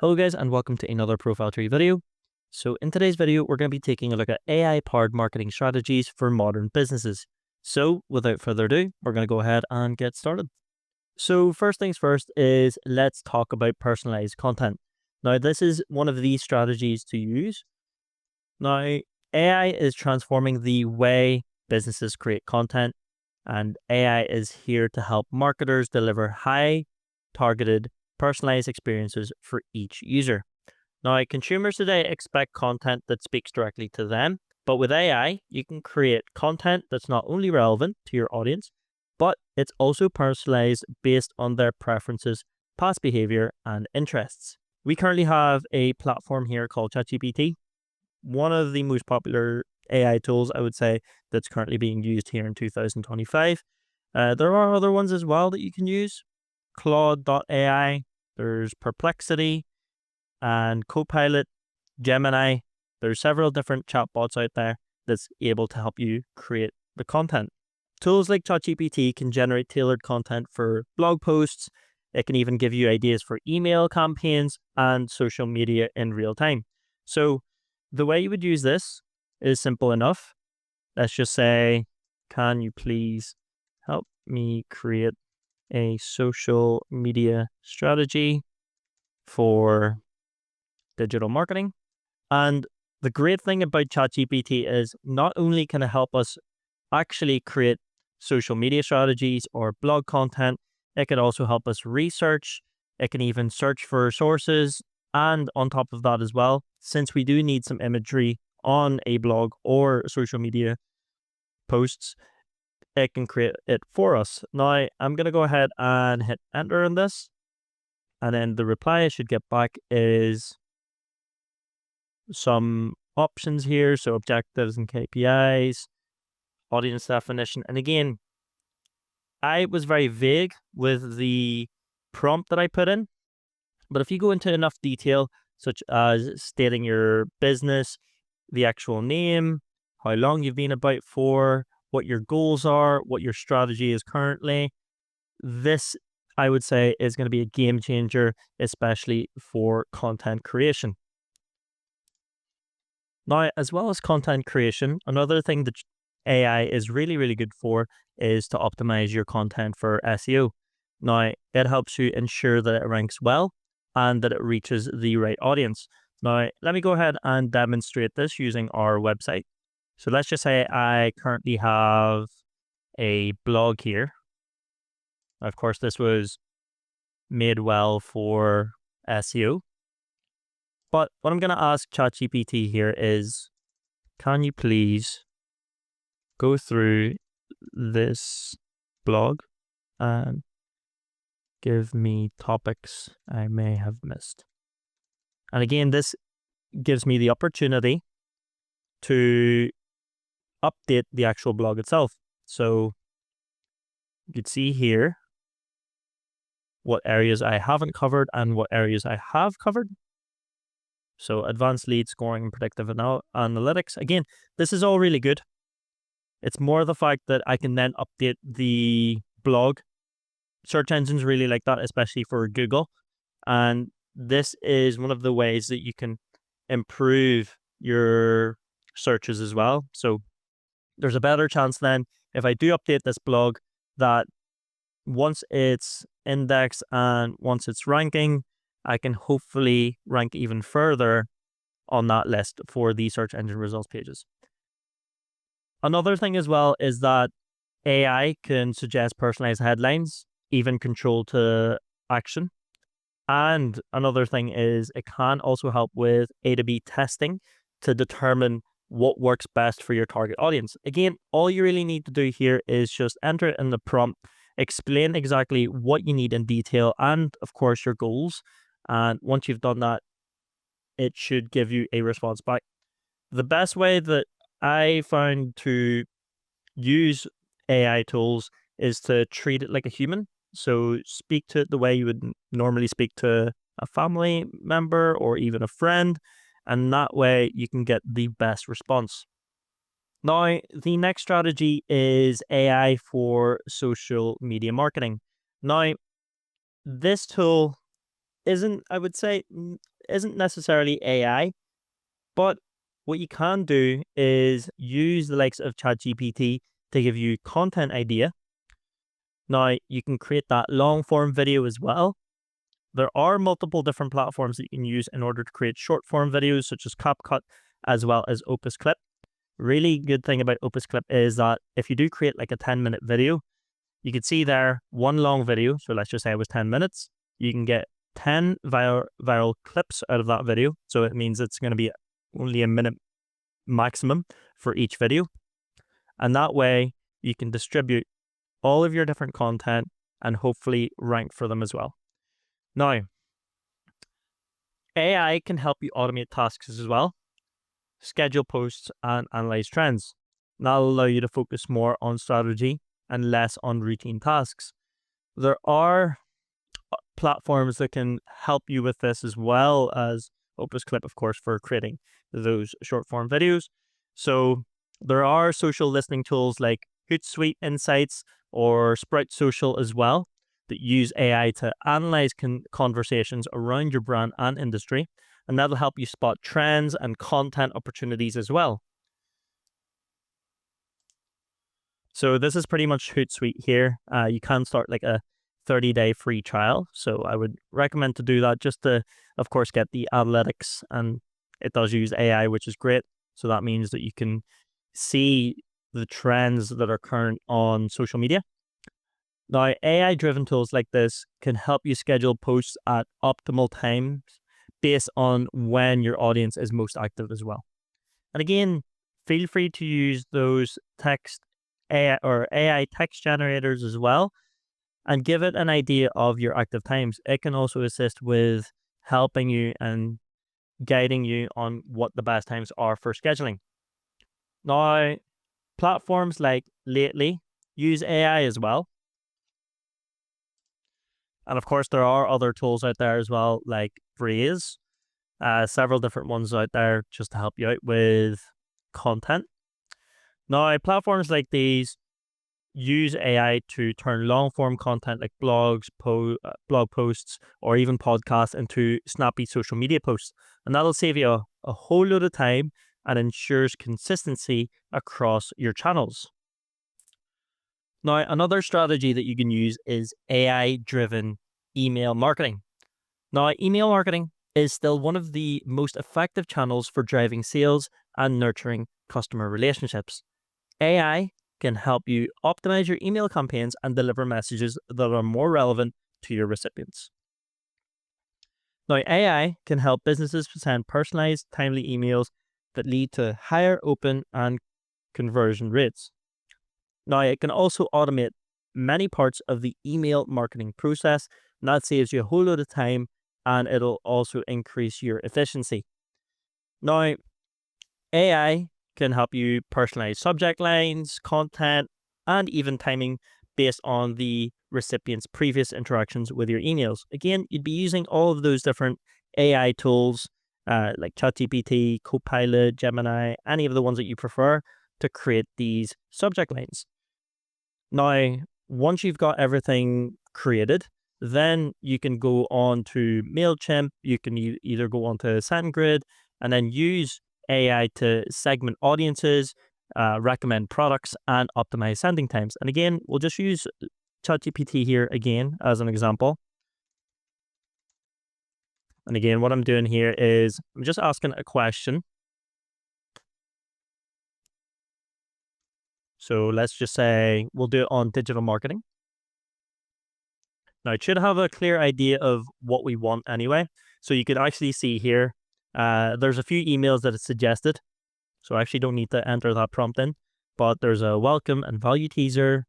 Hello guys and welcome to another profile tree video. So in today's video, we're going to be taking a look at AI-powered marketing strategies for modern businesses. So without further ado, we're going to go ahead and get started. So first things first is let's talk about personalized content. Now this is one of these strategies to use. Now AI is transforming the way businesses create content, and AI is here to help marketers deliver high targeted personalized experiences for each user. Now, consumers today expect content that speaks directly to them, but with AI, you can create content that's not only relevant to your audience, but it's also personalized based on their preferences, past behavior, and interests. We currently have a platform here called ChatGPT, one of the most popular AI tools, I would say, that's currently being used here in 2025. There are other ones as well that you can use. Claude.ai, there's Perplexity and Copilot, Gemini. There's several different chatbots out there that's able to help you create the content. Tools like ChatGPT can generate tailored content for blog posts. It can even give you ideas for email campaigns and social media in real time. So the way you would use this is simple enough. Let's just say, can you please help me create a social media strategy for digital marketing? And the great thing about ChatGPT is not only can it help us actually create social media strategies or blog content, it can also help us research. It can even search for sources. And on top of that as well, since we do need some imagery on a blog or social media posts, it can create it for us. Now, I'm going to go ahead and hit enter on this. And then the reply I should get back is some options here. So objectives and KPIs, audience definition. And again, I was very vague with the prompt that I put in. But if you go into enough detail, such as stating your business, the actual name, how long you've been about for, what your goals are, what your strategy is currently, this, I would say, is going to be a game changer, especially for content creation. Now, as well as content creation, another thing that AI is really, really good for is to optimize your content for SEO. Now, it helps you ensure that it ranks well and that it reaches the right audience. Now, let me go ahead and demonstrate this using our website. So let's just say I currently have a blog here. Of course, this was made well for SEO. But what I'm going to ask ChatGPT here is, can you please go through this blog and give me topics I may have missed? And again, this gives me the opportunity to update the actual blog itself. So you can see here what areas I haven't covered and what areas I have covered. So advanced lead scoring and predictive analytics. Again, this is all really good. It's more the fact that I can then update the blog. Search engines really like that, especially for Google. And this is one of the ways that you can improve your searches as well. So there's a better chance then, if I do update this blog, that once it's indexed and once it's ranking, I can hopefully rank even further on that list for the search engine results pages. Another thing as well is that AI can suggest personalized headlines, even control to action. And another thing is it can also help with A/B testing to determine what works best for your target audience. Again, all you really need to do here is just enter it in the prompt, explain exactly what you need in detail, and of course your goals. And once you've done that, it should give you a response back. The best way that I found to use AI tools is to treat it like a human. So speak to it the way you would normally speak to a family member or even a friend. And that way you can get the best response. Now, the next strategy is AI for social media marketing. Now, this tool I would say, isn't necessarily AI, but what you can do is use the likes of ChatGPT to give you content idea. Now, you can create that long form video as well. There are multiple different platforms that you can use in order to create short form videos, such as CapCut as well as Opus Clip. Really good thing about Opus Clip is that if you do create like a 10-minute video, you can see there one long video. So let's just say it was 10 minutes. You can get 10 viral clips out of that video. So it means it's going to be only a minute maximum for each video. And that way you can distribute all of your different content and hopefully rank for them as well. Now, AI can help you automate tasks as well, schedule posts, and analyze trends. That'll allow you to focus more on strategy and less on routine tasks. There are platforms that can help you with this as well as Opus Clip, of course, for creating those short form videos. So there are social listening tools like Hootsuite Insights or Sprout Social as well that use AI to analyze conversations around your brand and industry, and that'll help you spot trends and content opportunities as well. So this is pretty much Hootsuite here. You can start like a 30-day free trial. So I would recommend to do that just to, of course, get the analytics, and it does use AI, which is great. So that means that you can see the trends that are current on social media. Now, AI-driven tools like this can help you schedule posts at optimal times based on when your audience is most active as well. And again, feel free to use those text AI or AI text generators as well, and give it an idea of your active times. It can also assist with helping you and guiding you on what the best times are for scheduling. Now, platforms like Lately use AI as well. And of course, there are other tools out there as well, like Braze, several different ones out there just to help you out with content. Now, platforms like these use AI to turn long form content like blogs, blog posts, or even podcasts into snappy social media posts. And that'll save you a whole load of time and ensures consistency across your channels. Now, another strategy that you can use is AI-driven email marketing. Now, email marketing is still one of the most effective channels for driving sales and nurturing customer relationships. AI can help you optimize your email campaigns and deliver messages that are more relevant to your recipients. Now, AI can help businesses send personalized, timely emails that lead to higher open and conversion rates. Now, it can also automate many parts of the email marketing process, and that saves you a whole lot of time, and it'll also increase your efficiency. Now, AI can help you personalize subject lines, content, and even timing based on the recipient's previous interactions with your emails. Again, you'd be using all of those different AI tools like ChatGPT, Copilot, Gemini, any of the ones that you prefer to create these subject lines. Now, once you've got everything created, then you can go on to MailChimp. You can either go on to SendGrid and then use AI to segment audiences, recommend products, and optimize sending times. And again, we'll just use ChatGPT here again as an example. And again, what I'm doing here is I'm just asking a question. So let's just say we'll do it on digital marketing. Now, it should have a clear idea of what we want anyway. So you can actually see here, there's a few emails that it's suggested. So I actually don't need to enter that prompt in, but there's a welcome and value teaser,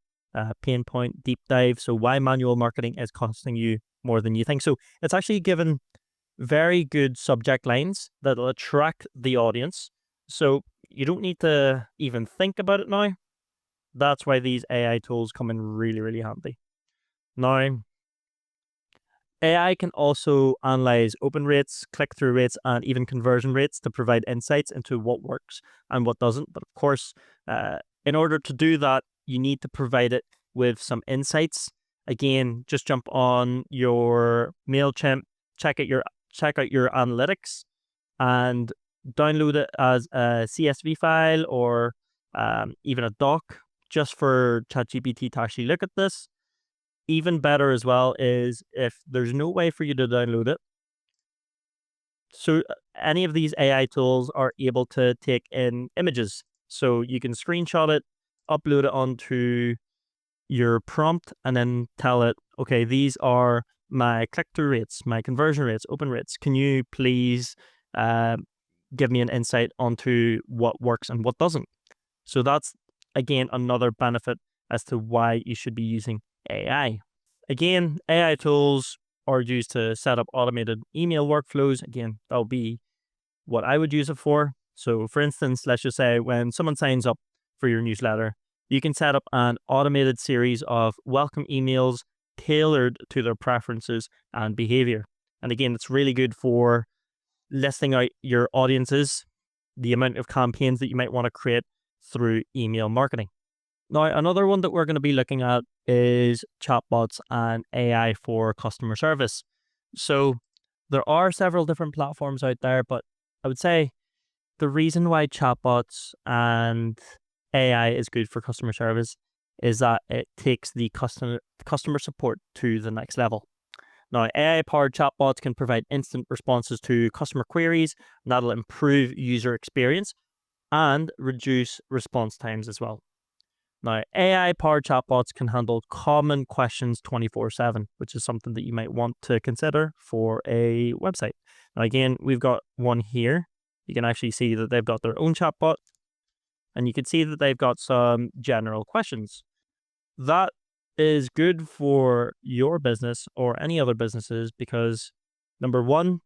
pain point, deep dive. So why manual marketing is costing you more than you think. So it's actually given very good subject lines that will attract the audience. So you don't need to even think about it now. That's why these AI tools come in really, really handy. Now, AI can also analyze open rates, click-through rates, and even conversion rates to provide insights into what works and what doesn't. But of course, in order to do that, you need to provide it with some insights. Again, just jump on your MailChimp, check out your analytics and download it as a CSV file or even a doc just for ChatGPT to actually look at this. Even better as well is if there's no way for you to download it. So any of these AI tools are able to take in images. So you can screenshot it, upload it onto your prompt, and then tell it, okay, these are my click-through rates, my conversion rates, open rates. Can you please give me an insight onto what works and what doesn't? So that's, again, another benefit as to why you should be using AI. Again, AI tools are used to set up automated email workflows. Again, that'll be what I would use it for. So for instance, let's just say when someone signs up for your newsletter, you can set up an automated series of welcome emails tailored to their preferences and behavior. And again, it's really good for listing out your audiences, the amount of campaigns that you might want to create through email marketing. Now, another one that we're going to be looking at is chatbots and AI for customer service. So there are several different platforms out there, but I would say the reason why chatbots and AI is good for customer service is that it takes the customer support to the next level. Now, AI-powered chatbots can provide instant responses to customer queries, and that'll improve user experience and reduce response times as well. Now, AI-powered chatbots can handle common questions 24/7, which is something that you might want to consider for a website. Now, again, we've got one here. You can actually see that they've got their own chatbot, and you can see that they've got some general questions. That is good for your business or any other businesses because, number one,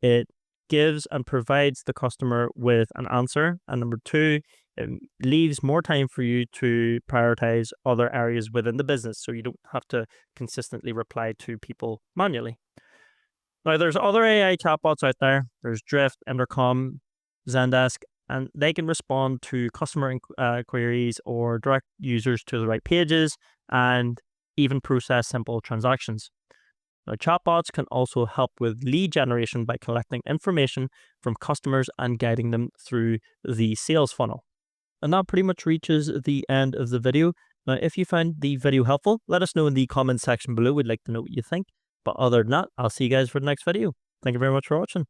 it gives and provides the customer with an answer, and number two, it leaves more time for you to prioritize other areas within the business, so you don't have to consistently reply to people manually. Now, there's other AI chatbots out there. There's Drift, Intercom, Zendesk, and they can respond to customer queries or direct users to the right pages and even process simple transactions. Now, chatbots can also help with lead generation by collecting information from customers and guiding them through the sales funnel. And that pretty much reaches the end of the video. Now, if you found the video helpful, let us know in the comments section below. We'd like to know what you think. But other than that, I'll see you guys for the next video. Thank you very much for watching.